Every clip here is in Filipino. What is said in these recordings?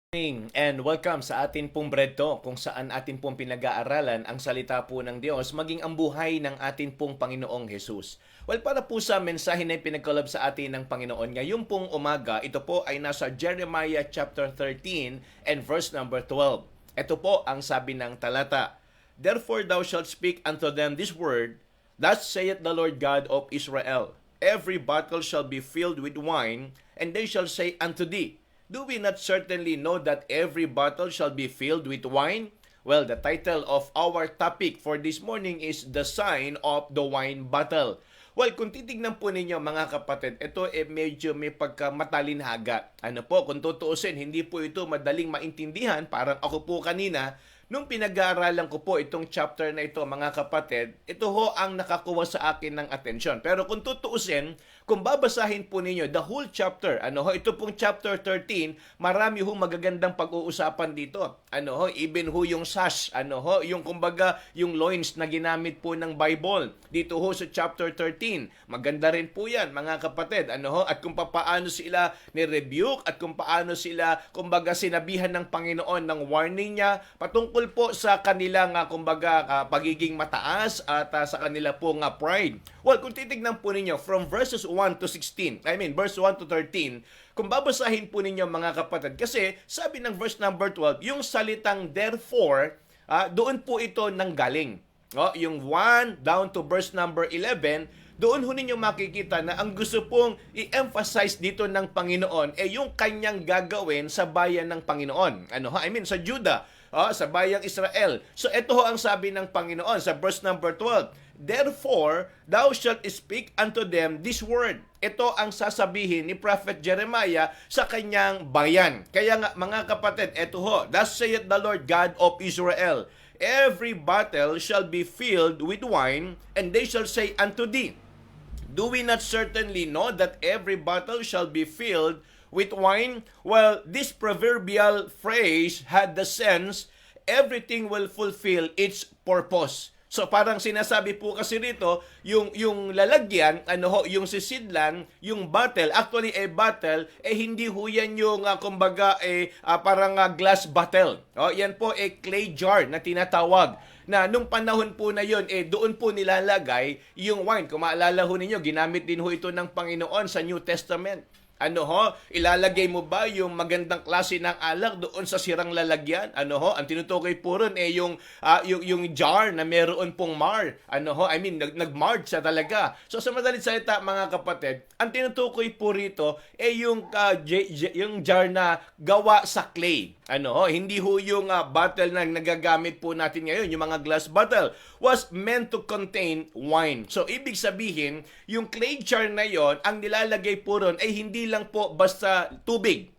Morning and welcome sa atin pong Bread Talk kung saan atin pong pinag-aaralan ang salita po ng Diyos maging ang buhay ng atin pong Panginoong Jesus. Well, para po sa mensahe na pinagkalab sa atin ng Panginoon ngayong pong umaga, ito po ay nasa Jeremiah chapter 13 and verse number 12. Ito po ang sabi ng talata. Therefore thou shalt speak unto them this word, Thus saith the Lord God of Israel, Every bottle shall be filled with wine, and they shall say unto thee, Do we not certainly know that every bottle shall be filled with wine? Well, the title of our topic for this morning is The Sign of the Wine Bottle. Well, kung titignan po ninyo mga kapatid, ito medyo may pagkamatalinhaga. Ano po, kung tutuusin, hindi po ito madaling maintindihan. Parang ako po kanina, nung pinag-aaralan ko po itong chapter na ito mga kapatid, ito ho ang nakakuha sa akin ng atensyon. Pero kung tutuusin, kung babasahin po ninyo the whole chapter, ito pong chapter 13, marami ho magagandang pag-uusapan dito. Even ho yung sash, yung kumbaga yung loins na ginamit po ng Bible. Dito ho sa chapter 13, maganda rin po yan mga kapatid. At kung paano sila ni-rebuke at kung paano sila kumbaga sinabihan ng Panginoon ng warning niya patungkol po sa kanilang pagiging mataas at sa kanila pong pride. Well, kung titignan po ninyo from verses 1 to 16, verse 1 to 13, kung babasahin po ninyo mga kapatid, kasi sabi ng verse number 12, yung salitang therefore, doon po ito nanggaling. Yung 1 down to verse number 11, doon ho ninyo makikita na ang gusto pong i-emphasize dito ng Panginoon yung kanyang gagawin sa bayan ng Panginoon. Sa Judah, sa bayang Israel. So ito ho ang sabi ng Panginoon sa verse number 12. Therefore, thou shalt speak unto them this word. Ito ang sasabihin ni Prophet Jeremiah sa kanyang bayan. Kaya nga mga kapatid, ito ho, Thus saith the Lord God of Israel, Every bottle shall be filled with wine, and they shall say unto thee, Do we not certainly know that every bottle shall be filled with wine? Well, this proverbial phrase had the sense, everything will fulfill its purpose. So parang sinasabi po kasi rito, yung lalagyan, yung sisidlan, yung bottle, actually bottle, hindi ho yan yung parang glass bottle. Yan po clay jar na tinatawag. Na nung panahon po na yon, doon po nilalagay yung wine. Kung maalala ho ninyo, ginamit din ho ito ng Panginoon sa New Testament. Ilalagay mo ba yung magandang klase ng alak doon sa sirang lalagyan? Ang tinutukoy po ron yung jar na meron pong mar. Nag-marred siya talaga. So sa madalit salita mga kapatid, ang tinutukoy po rito yung jar na gawa sa clay. Hindi ho yung bottle na nagagamit po natin ngayon, yung mga glass bottle, was meant to contain wine. So ibig sabihin, yung clay jar na yon, ang nilalagay po ron ay hindi lang po basta tubig.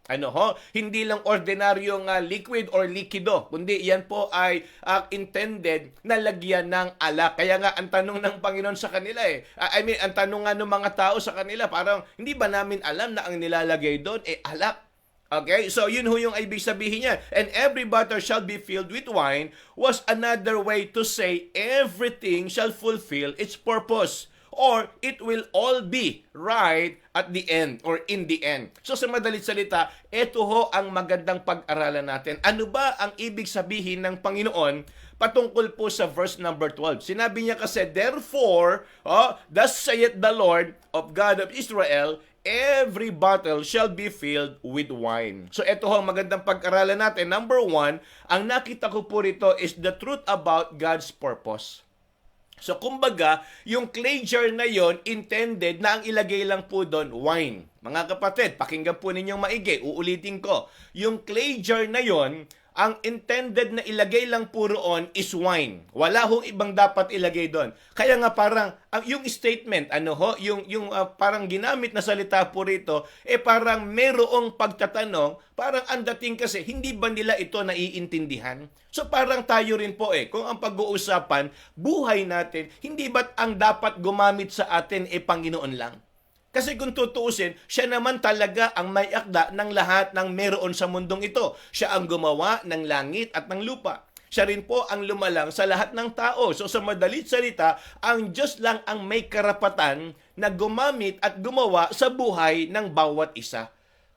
Hindi lang ordinaryong liquid or likido, kundi yan po ay intended na lagyan ng alak. Kaya nga ang tanong ng Panginoon sa kanila ang tanong nga ng mga tao sa kanila, parang hindi ba namin alam na ang nilalagay doon alak? Okay, so yun ho yung ibig sabihin niya. And every bottle shall be filled with wine was another way to say everything shall fulfill its purpose. Or it will all be right at the end or in the end. So sa madalit salita, ito ho ang magandang pag-aralan natin. Ano ba ang ibig sabihin ng Panginoon patungkol po sa verse number 12? Sinabi niya kasi, Therefore, thus saith the Lord of God of Israel, every bottle shall be filled with wine. So ito ho ang magandang pag-aralan natin. Number 1, ang nakita ko po rito is the truth about God's purpose. So kumbaga, yung clay jar na yon intended na ang ilagay lang po doon wine. Mga kapatid, pakinggan po ninyong maigi, uulitin ko. Yung clay jar na yon, ang intended na ilagay lang po roon is wine. Wala hong ibang dapat ilagay doon. Kaya nga parang yung statement, parang ginamit na salita po rito, parang merong pagtatanong, parang ang dating kasi, hindi ba nila ito naiintindihan? So parang tayo rin po kung ang pag-uusapan, buhay natin, hindi ba't ang dapat gumamit sa atin Panginoon lang? Kasi kung tutuusin, siya naman talaga ang may akda ng lahat ng meron sa mundong ito. Siya ang gumawa ng langit at ng lupa. Siya rin po ang lumalang sa lahat ng tao. So sa madalit salita, ang Diyos lang ang may karapatan na gumamit at gumawa sa buhay ng bawat isa.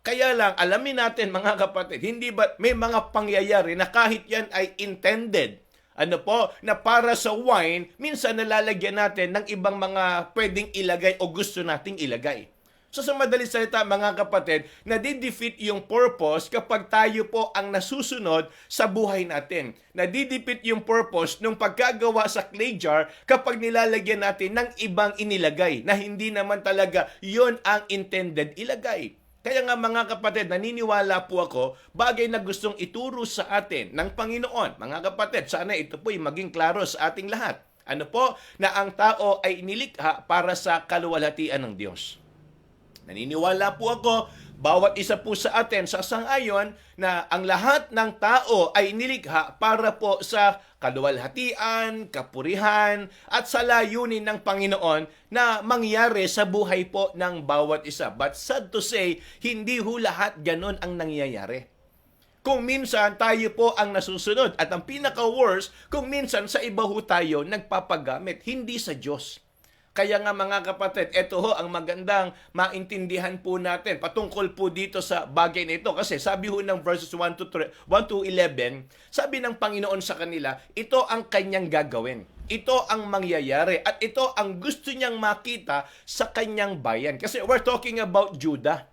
Kaya lang, alamin natin mga kapatid, hindi ba may mga pangyayari na kahit yan ay intended, na para sa wine, minsan nalalagyan natin ng ibang mga pwedeng ilagay o gusto nating ilagay. So sa madaling salita mga kapatid, nadidefeat yung purpose kapag tayo po ang nasusunod sa buhay natin. Nadidefeat yung purpose nung pagkagawa sa clay jar kapag nilalagyan natin ng ibang inilagay na hindi naman talaga yon ang intended ilagay. Kaya nga mga kapatid, naniniwala po ako, bagay na gustong ituro sa atin ng Panginoon. Mga kapatid, sana ito po'y maging klaro sa ating lahat. Na ang tao ay nilikha para sa kaluwalhatian ng Diyos. Naniniwala po ako, bawat isa po sa atin sasang-ayon na ang lahat ng tao ay nilikha para po sa kaluwalhatian, kapurihan, at sa layunin ng Panginoon na mangyari sa buhay po ng bawat isa. But sad to say, hindi ho lahat ganon ang nangyayari. Kung minsan tayo po ang nasusunod at ang pinaka-worst, kung minsan sa iba ho tayo nagpapagamit, hindi sa Diyos. Kaya nga mga kapatid, ito ho ang magandang maintindihan po natin patungkol po dito sa bagay na ito. Kasi sabi ho ng verses 1 to 11, sabi ng Panginoon sa kanila, ito ang kanyang gagawin. Ito ang mangyayari at ito ang gusto niyang makita sa kanyang bayan. Kasi we're talking about Judah.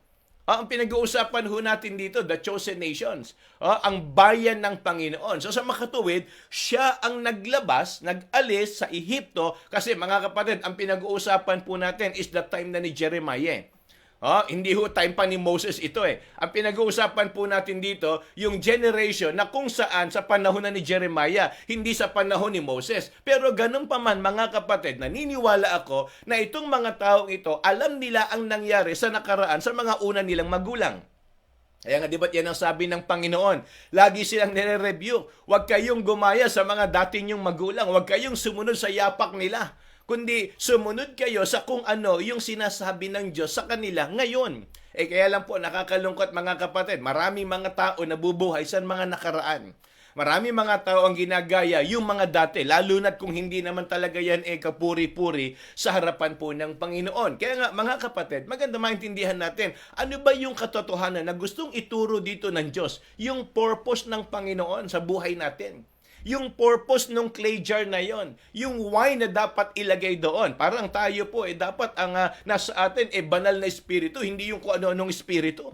Ang pinag-uusapan ho natin dito, the chosen nations, ang bayan ng Panginoon. So sa makatuwid, siya ang nag-alis sa Ehipto kasi mga kapatid, ang pinag-uusapan po natin is the time na ni Jeremiah. Hindi ho time pa ni Moses ito eh. Ang pinag-uusapan po natin dito, yung generation na kung saan sa panahon na ni Jeremiah, hindi sa panahon ni Moses. Pero ganun pa man mga kapatid, naniniwala ako na itong mga taong ito, alam nila ang nangyari sa nakaraan sa mga una nilang magulang. Kaya nga, di ba't yan ang sabi ng Panginoon? Lagi silang nire-review. Huwag kayong gumaya sa mga dati niyong magulang. Huwag kayong sumunod sa yapak nila. Kundi sumunod kayo sa kung ano yung sinasabi ng Diyos sa kanila ngayon. Kaya lang po, nakakalungkot mga kapatid. Maraming mga tao nabubuhay sa mga nakaraan. Maraming mga tao ang ginagaya yung mga dati, lalo na't kung hindi naman talaga yan kapuri-puri sa harapan po ng Panginoon. Kaya nga mga kapatid, maganda maintindihan natin, ano ba yung katotohanan na gustong ituro dito ng Diyos? Yung purpose ng Panginoon sa buhay natin. Yung purpose ng clay jar na yon, yung wine na dapat ilagay doon. Parang tayo po, dapat ang nasa atin, banal na espiritu, hindi yung kung ano-anong espiritu.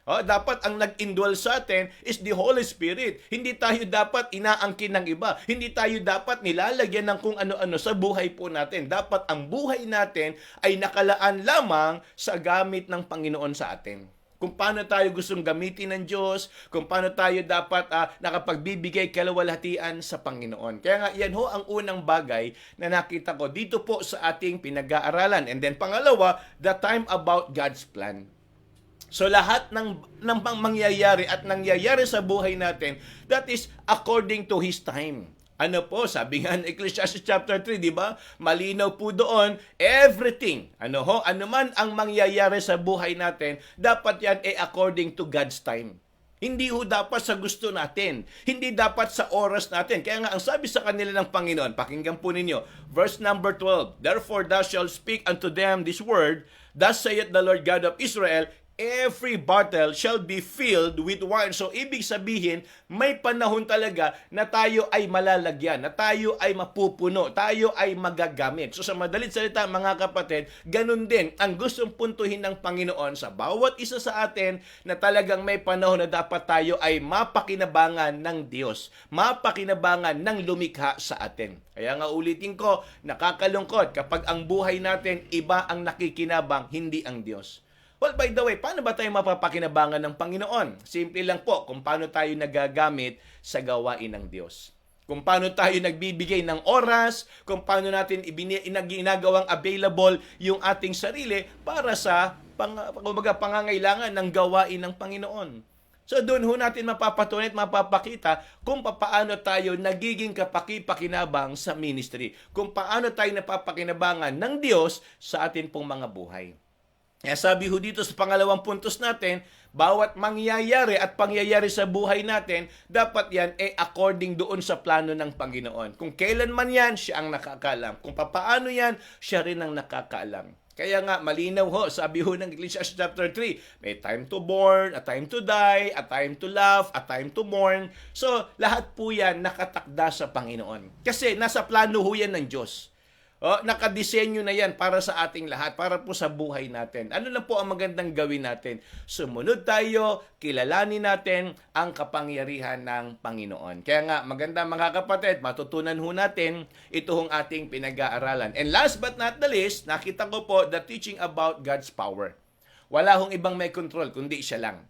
Dapat ang nag-indwell sa atin is the Holy Spirit. Hindi tayo dapat inaangkin ng iba. Hindi tayo dapat nilalagyan ng kung ano-ano sa buhay po natin. Dapat ang buhay natin ay nakalaan lamang sa gamit ng Panginoon sa atin. Kung paano tayo gustong gamitin ng Diyos, kung paano tayo dapat nakapagbibigay kaluwalhatian sa Panginoon. Kaya nga, yan ho ang unang bagay na nakita ko dito po sa ating pinag-aaralan. And then pangalawa, the time about God's plan. So lahat ng mangyayari at nangyayari sa buhay natin, that is according to His time. Sabi nga ng Ecclesiastes chapter 3, di ba? Malinaw po doon, everything, man ang mangyayari sa buhay natin, dapat yan according to God's time. Hindi ho dapat sa gusto natin. Hindi dapat sa oras natin. Kaya nga, ang sabi sa kanila ng Panginoon, pakinggan po ninyo, verse number 12, therefore thou shalt speak unto them this word, thus saith the Lord God of Israel, every bottle shall be filled with wine. So, ibig sabihin, may panahon talaga na tayo ay malalagyan, na tayo ay mapupuno, tayo ay magagamit. So, sa madalit salita, mga kapatid, ganun din ang gustong puntuhin ng Panginoon sa bawat isa sa atin na talagang may panahon na dapat tayo ay mapakinabangan ng Diyos, mapakinabangan ng lumikha sa atin. Kaya nga ulitin ko, nakakalungkot kapag ang buhay natin iba ang nakikinabang, hindi ang Diyos. Well, by the way, paano ba tayo mapapakinabangan ng Panginoon? Simple lang po kung paano tayo nagagamit sa gawain ng Diyos. Kung paano tayo nagbibigay ng oras, kung paano natin ginagawang available yung ating sarili para sa pangangailangan ng gawain ng Panginoon. So doon ho natin mapapatunay at mapapakita kung paano tayo nagiging kapaki-pakinabang sa ministry. Kung paano tayo napapakinabangan ng Diyos sa atin pong mga buhay. Kaya sabi ho dito sa pangalawang puntos natin, bawat mangyayari at pangyayari sa buhay natin, dapat yan according doon sa plano ng Panginoon. Kung kailan man yan, siya ang nakakaalam. Kung papaano yan, siya rin ang nakakaalam. Kaya nga, malinaw ho, sabi ho ng Ecclesiastes chapter 3, may time to born, a time to die, a time to laugh, a time to mourn. So, lahat po yan nakatakda sa Panginoon. Kasi nasa plano ho yan ng Diyos. Nakadisenyo na yan para sa ating lahat, para po sa buhay natin. Ano lang po ang magandang gawin natin? Sumunod tayo, kilalanin natin ang kapangyarihan ng Panginoon. Kaya nga, maganda mga kapatid, matutunan ho natin ito hong ating pinag-aaralan. And last but not the least, nakita ko po the teaching about God's power. Wala hong ibang may control, kundi siya lang.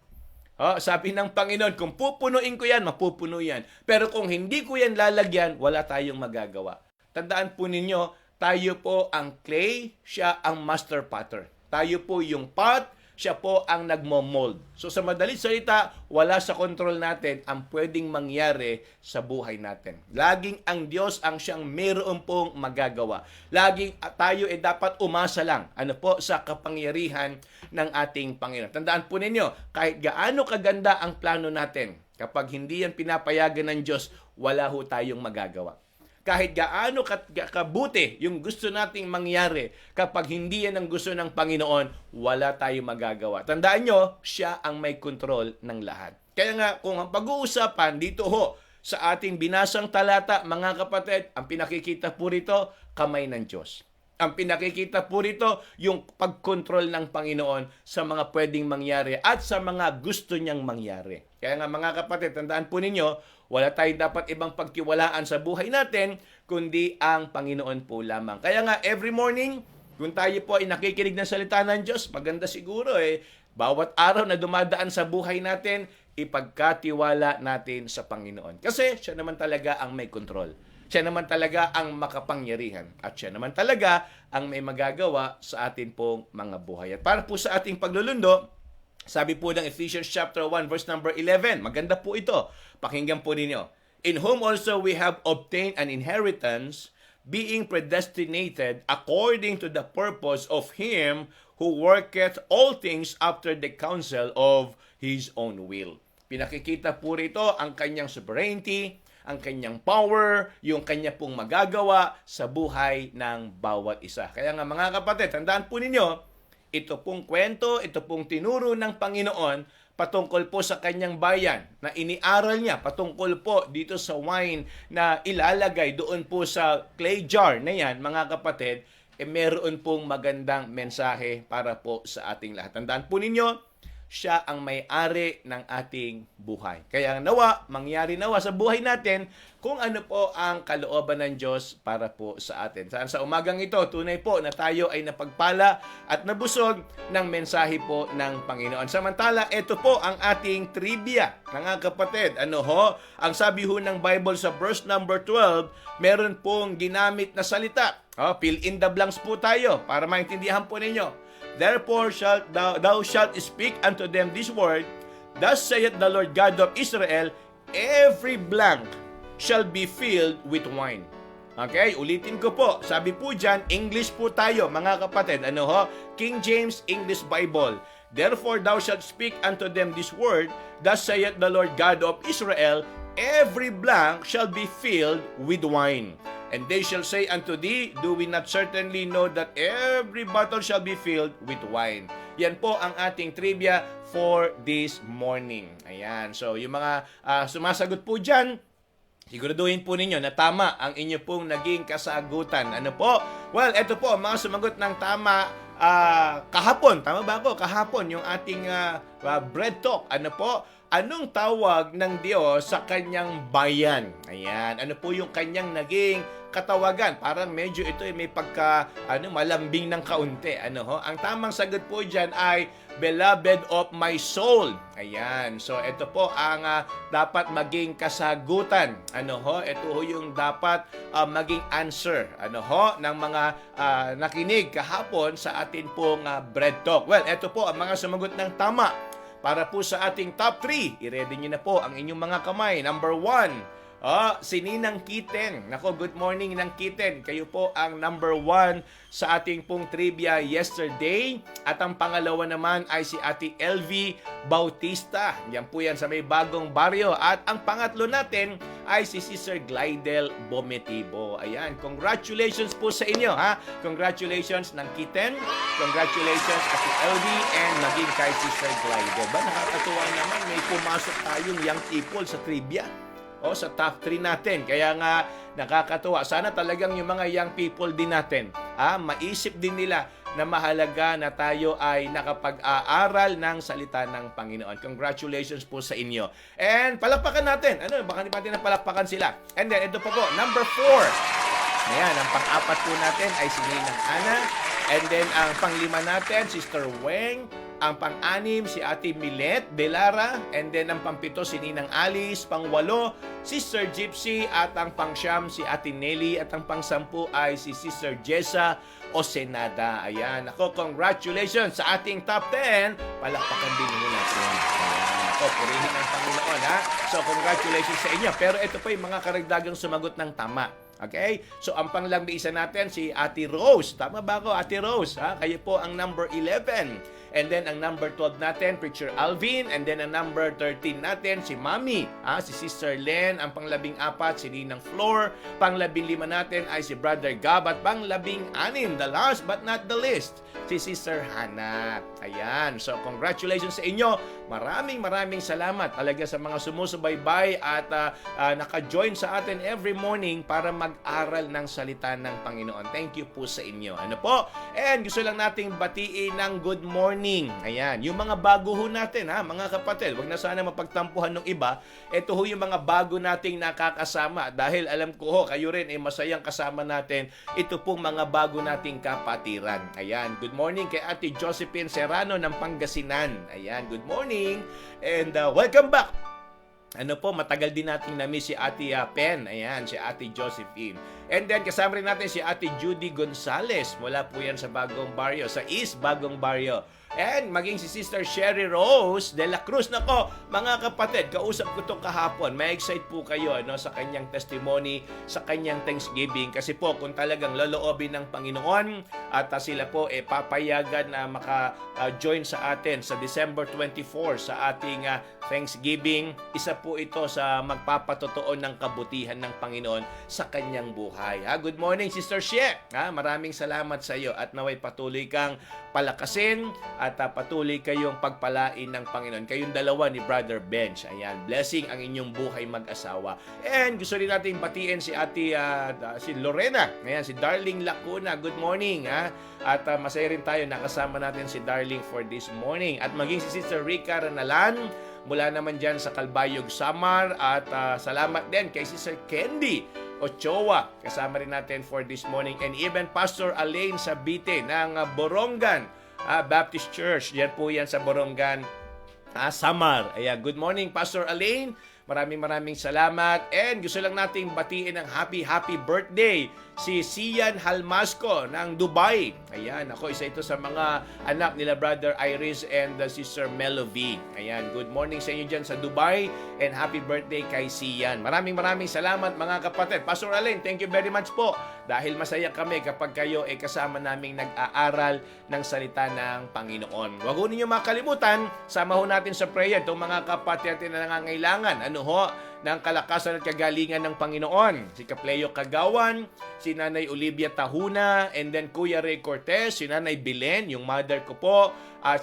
Sabi ng Panginoon, kung pupunuin ko yan, mapupuno yan. Pero kung hindi ko yan lalagyan, wala tayong magagawa. Tandaan po ninyo, tayo po ang clay, siya ang master potter. Tayo po yung pot, siya po ang nagmo-mold. So sa madalit salita, wala sa control natin ang pwedeng mangyari sa buhay natin. Laging ang Diyos ang siyang mayroon pong magagawa. Laging tayo dapat umasa lang sa kapangyarihan ng ating Panginoon. Tandaan po ninyo, kahit gaano kaganda ang plano natin, kapag hindi yan pinapayagan ng Diyos, wala ho tayong magagawa. Kahit gaano kabuti yung gusto nating mangyari, kapag hindi yan ang gusto ng Panginoon, wala tayong magagawa. Tandaan nyo, siya ang may kontrol ng lahat. Kaya nga, kung ang pag-uusapan dito ho, sa ating binasang talata, mga kapatid, ang pinakikita po rito, kamay ng Diyos. Ang pinakikita po rito, yung pagkontrol ng Panginoon sa mga pwedeng mangyari at sa mga gusto niyang mangyari. Kaya nga mga kapatid, tandaan po ninyo, wala tayong dapat ibang pagtiwalaan sa buhay natin, kundi ang Panginoon po lamang. Kaya nga, every morning, kung tayo po ay nakikinig ng salita ng Diyos, maganda siguro bawat araw na dumadaan sa buhay natin, ipagkatiwala natin sa Panginoon. Kasi siya naman talaga ang may control. Siya naman talaga ang makapangyarihan. At siya naman talaga ang may magagawa sa atin pong mga buhay. At para po sa ating paglulundo, sabi po ng Ephesians chapter 1 verse number 11. Maganda po ito. Pakinggan po ninyo. In whom also we have obtained an inheritance, being predestinated according to the purpose of Him who worketh all things after the counsel of His own will. Pinakikita po rito ang kanyang sovereignty, ang kanyang power, yung kanya pong magagawa sa buhay ng bawat isa. Kaya nga mga kapatid, tandaan po ninyo, ito pong kwento, ito pong tinuro ng Panginoon patungkol po sa kanyang bayan na iniaral niya patungkol po dito sa wine na ilalagay doon po sa clay jar na yan, mga kapatid, meron pong magandang mensahe para po sa ating lahat. Tandaan po ninyo, siya ang may-ari ng ating buhay. Kaya mangyari nawa sa buhay natin kung ano po ang kalooban ng Diyos para po sa atin. Sa umagang ito, tunay po na tayo ay napagpala at nabusog ng mensahe po ng Panginoon. Samantala, ito po ang ating trivia, mga kapatid. Ang sabi ho ng Bible sa verse number 12, meron pong ginamit na salita. Fill in the blanks po tayo para maintindihan po ninyo. Therefore thou shalt speak unto them this word, thus saith the Lord God of Israel, every blank shall be filled with wine. Okay, ulitin ko po. Sabi po dyan, English po tayo, mga kapatid. King James English Bible. Therefore thou shalt speak unto them this word, thus saith the Lord God of Israel, every blank shall be filled with wine. And they shall say unto thee, do we not certainly know that every bottle shall be filled with wine? Yan po ang ating trivia for this morning. Ayan. So, yung mga sumasagot po dyan, siguraduhin po ninyo na tama ang inyo pong naging kasagutan. Ano po? Well, eto po, mga sumagot ng tama kahapon. Tama ba ako? Kahapon, yung ating bread talk. Ano po? Anong tawag ng Diyos sa kanyang bayan? Ayan. Ano po yung kanyang naging katawagan? Parang medyo ito may malambing ng kaunti. Ang tamang sagot po dyan ay beloved of my soul. Ayan. So, ito po ang dapat maging kasagutan. Ito yung dapat maging answer. Ng mga nakinig kahapon sa atin pong bread talk. Well, ito po ang mga sumagot ng tama. Para po sa ating top 3, i-ready nyo na po ang inyong mga kamay. Number 1, Oh, si Ninang Kiten. Nako, good morning Ninang Kiten. Kayo po ang number 1 sa ating pong trivia yesterday. At ang pangalawa naman ay si Ate LV Bautista. Yan po yan sa may bagong baryo. At ang pangatlo natin ay si Sister Glidel Bometibo. Ayan, congratulations po sa inyo, ha? Congratulations ng Kiten. Congratulations Ate LV and maging kay Sister Glidel. Ba, nakakatuwa naman, may pumasok tayong young people sa trivia. O sa top 3 natin. Kaya nga nakakatuwa. Sana talagang yung mga young people din natin, maisip din nila na mahalaga na tayo ay nakapag-aaral ng salita ng Panginoon. Congratulations po sa inyo. And palakpakan natin. Baka natin na palakpakan sila. And then, ito pa po, number 4. Ayan, ang pang-apat po natin ay si Ninang Ana. And then, ang pang-5 natin, Sister Weng. Ang pang-6, si Ate Milet Belara. And then, ang pang-7, si Ninang Alice. Pang-8, Sister Gypsy. At ang pang-9, si Ate Nelly. At ang pang-10 ay si Sister Jessa Osenada. Ayan. Ako, congratulations sa ating top 10. Palakpakan din mo natin. Ayan. Ako, purihin ang Panginoon, ha? So, congratulations sa inyo. Pero ito po yung mga karagdagang sumagot ng tama. Okay? So, ang panglambisa natin, si Ate Rose. Tama ba ako, Ate Rose? Ha? Kayo po ang number 11. And then, ang number 12 natin, Preacher Alvin. And then, ang number 13 natin, si Mami. Si Sister Len. Ang pang-14, si Ninang Flor. Pang-15 natin ay si Brother Gab. At pang-16, the last but not the least, si Sister Hannah. Ayan. So, congratulations sa inyo. Maraming salamat talaga sa mga sumusubaybay at naka-join sa atin every morning para mag-aral ng salita ng Panginoon. Thank you po sa inyo. Ano po? And gusto lang nating batiin ng good morning. Ayan. Yung mga bago ho natin, mga kapatid, wag na sana mapagtampuhan ng iba. Ito ho yung mga bago nating nakakasama dahil alam ko ho, kayo rin ay masayang kasama natin. Ito pong mga bago nating kapatiran. Ayan. Good morning kay Ate Josephine Serrano ng Pangasinan. Ayan. Good morning. And welcome back. Ano po, matagal din nating na-miss si Ate Pen. Ayan, si Ate Josephine. And then, kasama rin natin si Ate Judy Gonzales. Mula po yan sa Bagong Barrio, sa East Bagong Barrio. And maging si Sister Sherry Rose de la Cruz. Nako, mga kapatid, kausap ko ito kahapon. May excite po kayo sa kanyang testimony, sa kanyang Thanksgiving. Kasi po, kung talagang loloobin ng Panginoon at sila po papayagan na maka-join sa atin sa December 24 sa ating Thanksgiving, isa po ito sa magpapatotoo ng kabutihan ng Panginoon sa kanyang buhay. Good morning, Sister She. Maraming salamat sa iyo at naway patuloy kang palakasin at patuloy kayong pagpalain ng Panginoon. Kayong dalawa ni Brother Bench. Ayan, blessing ang inyong buhay mag-asawa. And gusto rin natin batiin si Ate si Lorena. Ayan, si Darling Lacuna. Good morning. At masaya rin tayo nakasama natin si Darling for this morning. At maging si Sister Rica Renalan mula naman dyan sa Calbayog, Samar. At salamat din kay Sister Candy Ochoa. Kasama rin natin for this morning. And even Pastor Alain Sabite ng Borongan Baptist Church. Yan po yan sa Borongan, Samar. Ayan, good morning, Pastor Alain. Maraming salamat. And gusto lang nating batiin ng happy birthday si Sian Halmasco ng Dubai. Ayan, ako isa ito sa mga anak nila Brother Iris and Sister Melovie. Ayan, good morning sa inyo dyan sa Dubai and happy birthday kay Sian. Maraming salamat mga kapatid. Pastor Alain, thank you very much po dahil masaya kami kapag kayo ay kasama naming nag-aaral ng salita ng Panginoon. Huwag ho ninyo makalimutan, sama ho natin sa prayer itong mga kapatid natin na nangangailangan ng kalakasan at kagalingan ng Panginoon. Si Kapleo Kagawan, si Nanay Olivia Tahuna, and then Kuya Ray Cortez, si Nanay Belen, yung mother ko po,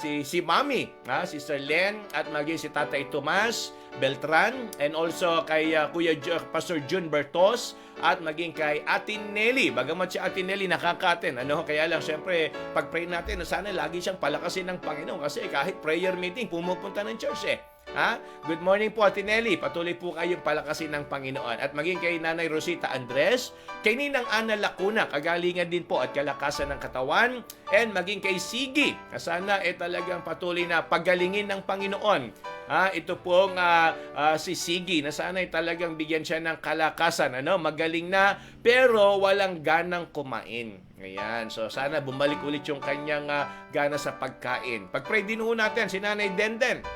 si Mami, Sister Len, at maging si Tatay Tomas Beltran, and also kay Pastor June Bertos, at maging kay Ate Nelly. Bagamat si Ate Nelly nakaka-attend, kaya lang syempre pag-pray natin, sana lagi siyang palakasin ng Panginoon kasi kahit prayer meeting, pumupunta ng church Good morning po, Ate Nelly. Patuloy po kayong palakasin ng Panginoon. At maging kay Nanay Rosita Andres, kay Ninang Ana Lacuna, kagalingan din po at kalakasan ng katawan. And maging kay Sigi, sana talagang patuloy na pagalingin ng Panginoon. Ito pong si Sigi, na sana talagang bigyan siya ng kalakasan. Magaling na, pero walang ganang kumain. Ayan, so sana bumalik ulit yung kanyang gana sa pagkain. Pag-pray din natin si Nanay Denden.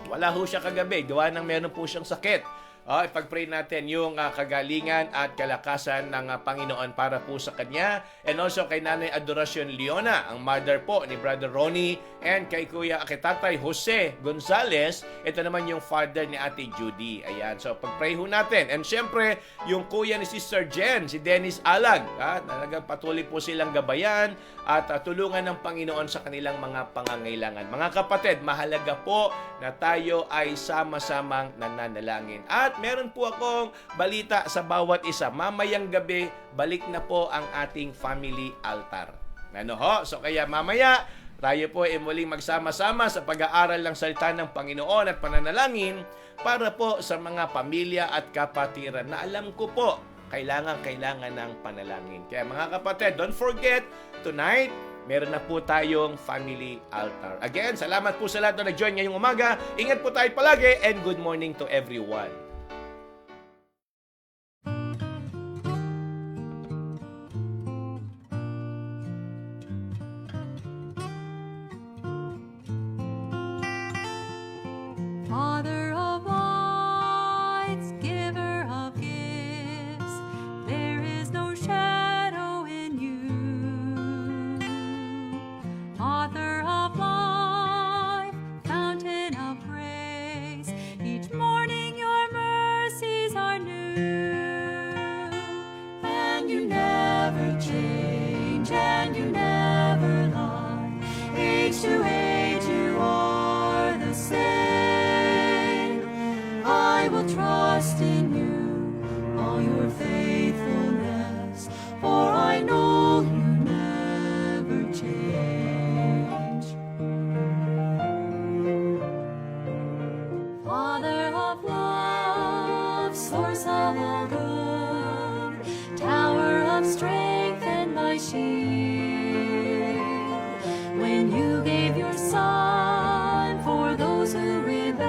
Wala ho siya kagabi, gawa ng meron po siyang sakit. Ipag-pray natin yung kagalingan at kalakasan ng Panginoon para po sa kanya. And also kay Nanay Adoracion Leona, ang mother po ni Brother Ronnie, and kay Tatay Jose Gonzales. Ito naman yung father ni Ate Judy. Ayan, so pag-pray ho natin. And syempre, yung kuya ni Sister Jen, si Dennis Alag. Talagang patuloy po silang gabayan at tulungan ng Panginoon sa kanilang mga pangangailangan. Mga kapatid, mahalaga po na tayo ay sama-samang nananalangin. At meron po akong balita sa bawat isa. Mamayang gabi, balik na po ang ating family altar. Ano ho? So kaya mamaya, tayo po ay muling magsama-sama sa pag-aaral ng salita ng Panginoon at pananalangin para po sa mga pamilya at kapatiran na alam ko po, kailangan ng panalangin. Kaya mga kapatid, don't forget, tonight, meron na po tayong family altar. Again, salamat po sa lahat na nag-join ngayong umaga. Ingat po tayo palagi and good morning to everyone. Father of lights, giver of gifts, there is no shadow in you. Author of life, fountain of grace, each morning your mercies are new. And you never change, and you never lie. Age to age you are the same. I will trust in you, all your faithfulness, for I know you never change. Father of love, source of all good, tower of strength and my shield. When you gave your son for those who rebel,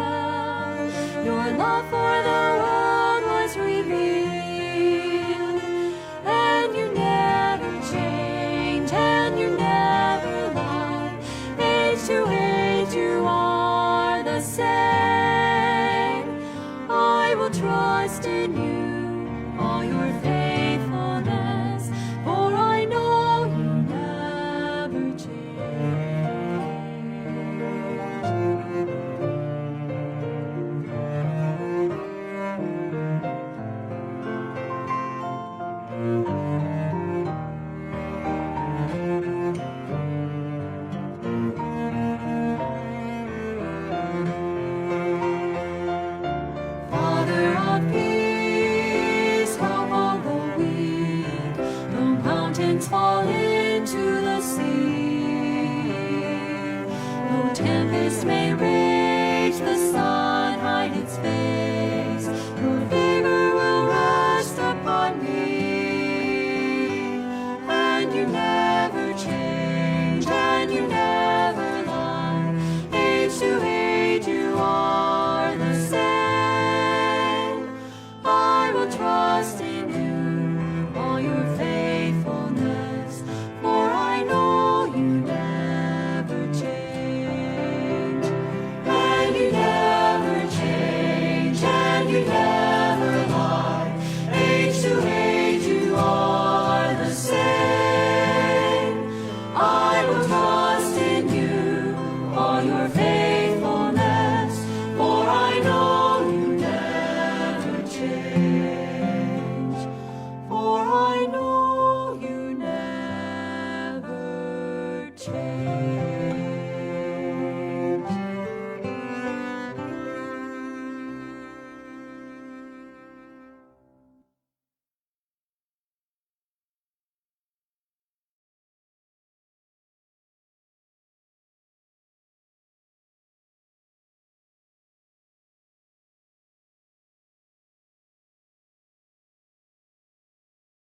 your love for the world was revealed. And you never change, and you never lie. Age to age you are the same. I will trust in you, all your faithfulness, for I know you never change. Father of peace, help all the weak, though mountains fall into the sea, though tempests may rage.